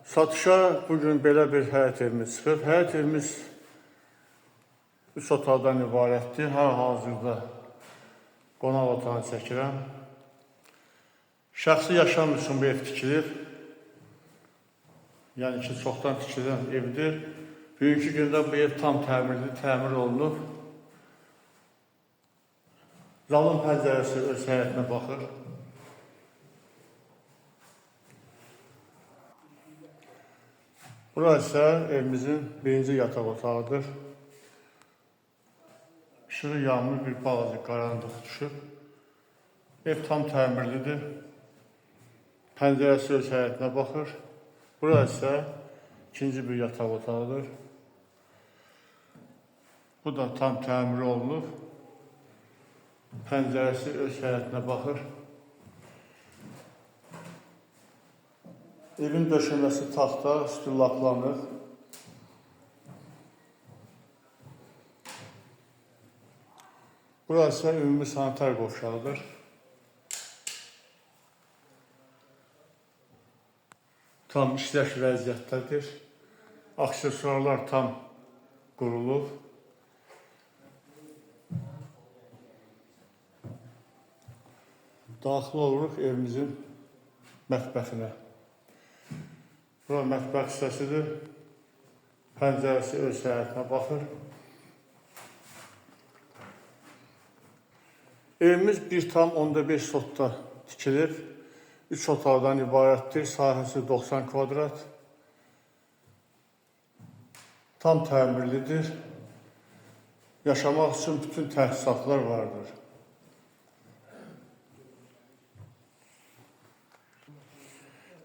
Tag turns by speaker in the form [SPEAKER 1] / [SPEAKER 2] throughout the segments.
[SPEAKER 1] Satışa bugün belə bir həyət evimiz çıxıb. Həyət evimiz 3 otaqdan ibarətdir. Hal-hazırda qonaq otağını çəkirəm. Şəxsi yaşam üçün bu ev tikilir. Yəni ki, çoxdan tikilən evdir. Bugünkü gündə bu ev tam təmir olunub. Zalın pəncərəsi öz həyətinə baxır. Burası isə evimizin birinci yataq otağıdır. İşığı yanmır, bir balaca qaranlıq düşüb. Ev tam təmirlidir. Pəncərəsi öz həyətinə baxır. Burası isə ikinci bir yataq otağıdır. Bu da tam təmir olunub. Pəncərəsi öz həyətinə baxır. Evin döşəməsi taxta, üstü laklanır. Burası isə ümumi sanitar qovşağıdır. Tam işləş vəziyyətdədir. Aksesuarlar tam qurulub. Daxil oluruq evimizin mətbəxinə. Bura mətbəx hissəsidir. Pəncərəsi öz həyətinə baxır. Evimiz 1,5 sotda tikilir. 3 otaqdan ibarətdir. Sahəsi 90 kvadrat. Tam təmirlidir. Yaşamaq üçün bütün təchizatlar vardır.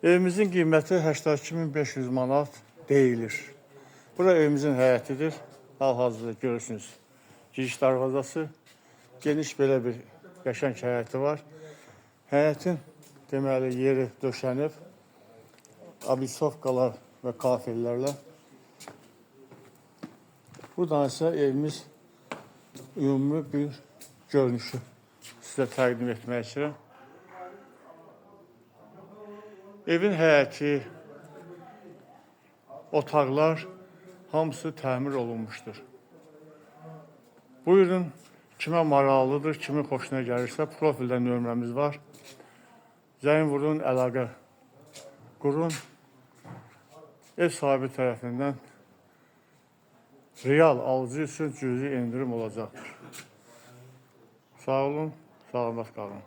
[SPEAKER 1] Evimizin qiyməti 82.500 manat deyilir. Bura evimizin həyətidir. Hal-hazırda görürsünüz. Giriş darvazası. Geniş belə bir qəşəng həyəti var. Həyətin deməli yeri döşənib. Abisovkalar və kafirlərlə. Buradan isə evimiz ümumi bir görünüşü sizə təqdim etmək istəyirəm. Evin həyəti, otaqlar hamısı təmir olunmuşdur. Buyurun, kimə maraqlıdır, kimin xoşuna gəlirsə, profildə nömrəmiz var. Zəng vurun, əlaqə qurun. Ev sahibi tərəfindən real alıcı üçün cüzi endirim olacaqdır. Sağ olun, salamat qalın.